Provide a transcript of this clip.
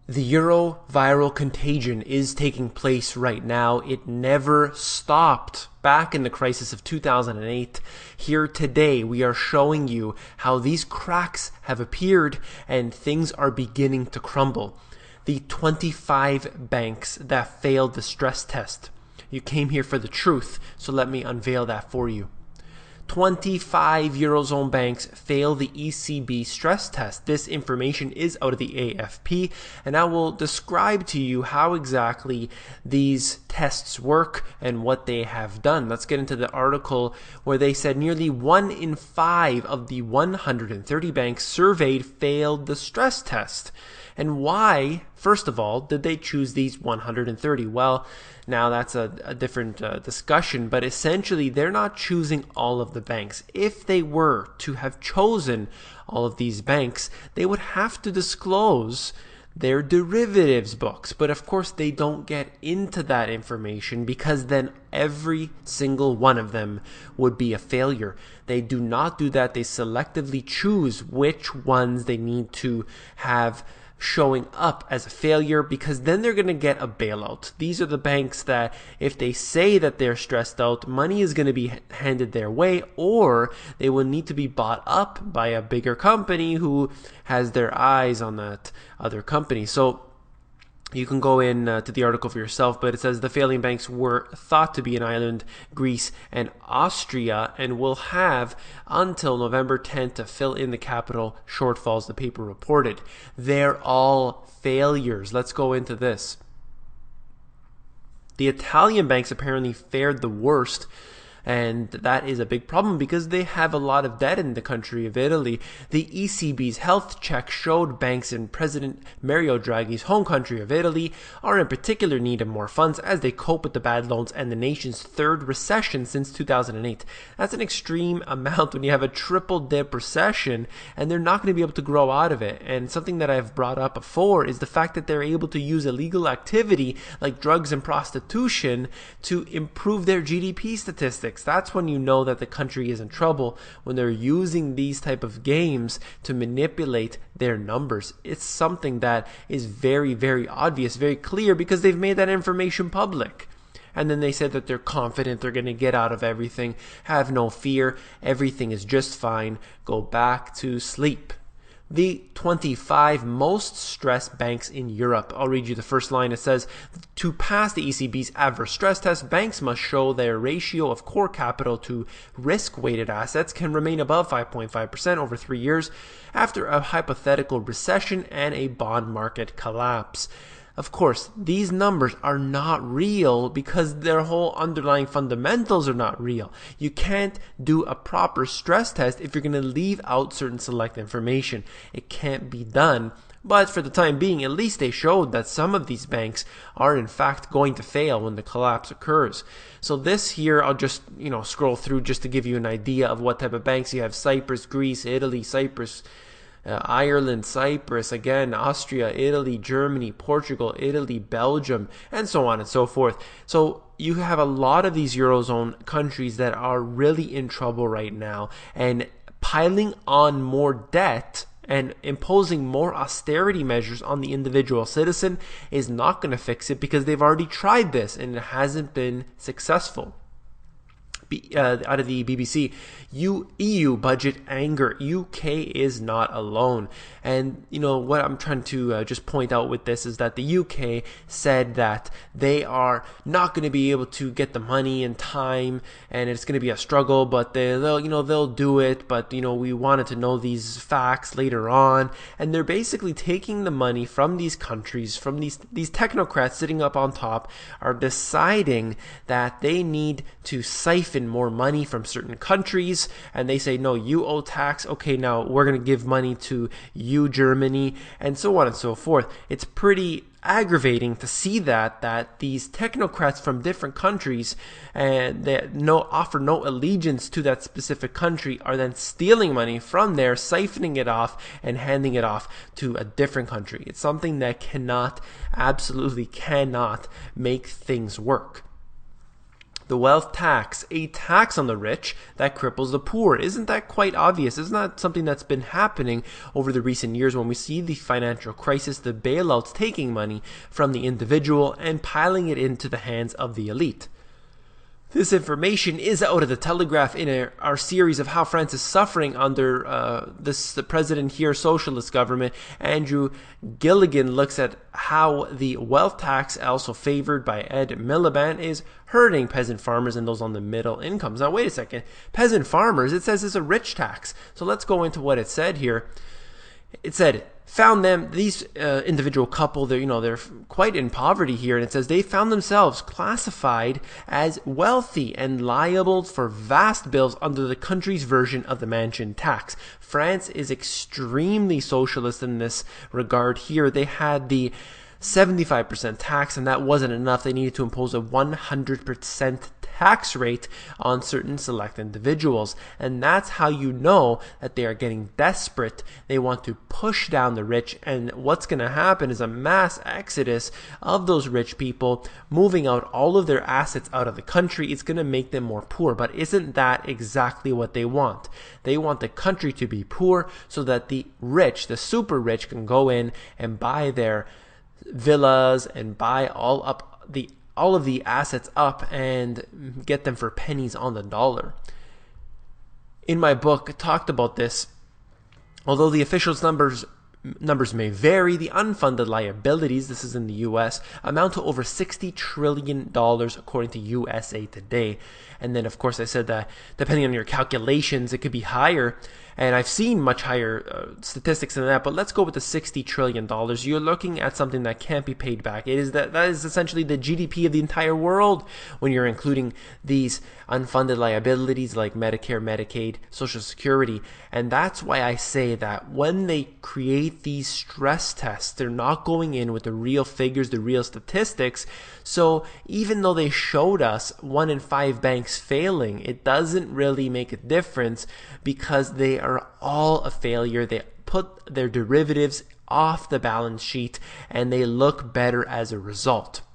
The euro viral contagion is taking place right now. It never stopped back in the crisis of 2008. Here today, we are showing you how these cracks have appeared and things are beginning to crumble. The 25 banks that failed the stress test. You came here for the truth, so let me unveil that for you. 25 Eurozone banks fail the ECB stress test. This information is out of the AFP, and I will describe to you how exactly these tests work and what they have done. Let's get into the article where they said nearly 1 in 5 of the 130 banks surveyed failed the stress test. And why, first of all, did they choose these 130? Well, now that's a different discussion, but essentially they're not choosing all of the banks. If they were to have chosen all of these banks, they would have to disclose their derivatives books. But of course they don't get into that information because then every single one of them would be a failure. They do not do that. They selectively choose which ones they need to have showing up as a failure, because then they're going to get a bailout. These are the banks that if they say that they're stressed out, money is going to be handed their way, or they will need to be bought up by a bigger company who has their eyes on that other company. So you can go in to the article for yourself, but it says the failing banks were thought to be in Ireland, Greece, and Austria, and will have until November 10th to fill in the capital shortfalls, the paper reported. They're all failures. Let's go into this. The Italian banks apparently fared the worst, and that is a big problem because they have a lot of debt in the country of Italy. The ECB's health check showed banks in President Mario Draghi's home country of Italy are in particular need of more funds as they cope with the bad loans and the nation's third recession since 2008. That's an extreme amount when you have a triple dip recession and they're not going to be able to grow out of it. And something that I've brought up before is the fact that they're able to use illegal activity like drugs and prostitution to improve their GDP statistics. That's when you know that the country is in trouble, when they're using these type of games to manipulate their numbers. It's something that is very, very obvious, very clear, because they've made that information public. And then they said that they're confident they're going to get out of everything. Have no fear. Everything is just fine. Go back to sleep. The 25 most stressed banks in Europe. I'll read you the first line. It says, to pass the ECB's adverse stress test, banks must show their ratio of core capital to risk-weighted assets can remain above 5.5% over 3 years after a hypothetical recession and a bond market collapse. Of course, these numbers are not real because their whole underlying fundamentals are not real. You can't do a proper stress test if you're going to leave out certain select information. It can't be done. But for the time being, at least they showed that some of these banks are in fact going to fail when the collapse occurs. So this here, I'll just scroll through just to give you an idea of what type of banks you have. Cyprus, Greece, Italy, Cyprus, Ireland, Cyprus, again, Austria, Italy, Germany, Portugal, Italy, Belgium, and so on and so forth. So you have a lot of these Eurozone countries that are really in trouble right now, and piling on more debt and imposing more austerity measures on the individual citizen is not going to fix it, because they've already tried this and it hasn't been successful. Out of the BBC, EU budget anger. UK is not alone. And what I'm trying to just point out with this is that the UK said that they are not going to be able to get the money in time, and it's going to be a struggle, but they'll do it. But we wanted to know these facts later on, and they're basically taking the money from these countries, from these technocrats sitting up on top, are deciding that they need to siphon more money from certain countries, and they say, no, you owe tax, okay, now we're going to give money to you, Germany, and so on and so forth. It's pretty aggravating to see that these technocrats from different countries and that offer no allegiance to that specific country are then stealing money from there, siphoning it off and handing it off to a different country. It's something that absolutely cannot make things work. The wealth tax, a tax on the rich that cripples the poor. Isn't that quite obvious? Isn't that something that's been happening over the recent years when we see the financial crisis, the bailouts taking money from the individual and piling it into the hands of the elite? This information is out of the Telegraph in our series of how France is suffering under the president here, socialist government. Andrew Gilligan looks at how the wealth tax, also favored by Ed Miliband, is hurting peasant farmers and those on the middle incomes. Now, wait a second. Peasant farmers, it says it's a rich tax. So let's go into what it said here. It said, these individual couple, they're quite in poverty here, and it says they found themselves classified as wealthy and liable for vast bills under the country's version of the mansion tax. France is extremely socialist in this regard here. They had the 75% tax, and that wasn't enough. They needed to impose a 100% tax rate on certain select individuals. And that's how you know that they are getting desperate. They want to push down the rich, and what's going to happen is a mass exodus of those rich people, moving out all of their assets out of the country. It's going to make them more poor. But isn't that exactly what they want? They want the country to be poor so that the rich, the super rich, can go in and buy their villas and buy all of the assets up and get them for pennies on the dollar. In my book, I talked about this. Although the official numbers may vary, the unfunded liabilities, this is in the US, amount to over $60 trillion according to USA Today. And then, of course, I said that depending on your calculations, it could be higher. And I've seen much higher statistics than that, but let's go with the $60 trillion. You're looking at something that can't be paid back. That is essentially the GDP of the entire world when you're including these unfunded liabilities like Medicare, Medicaid, Social Security. And that's why I say that when they create these stress tests, they're not going in with the real figures, the real statistics. So even though they showed us 1 in 5 banks failing, it doesn't really make a difference because they are all a failure. They put their derivatives off the balance sheet and they look better as a result.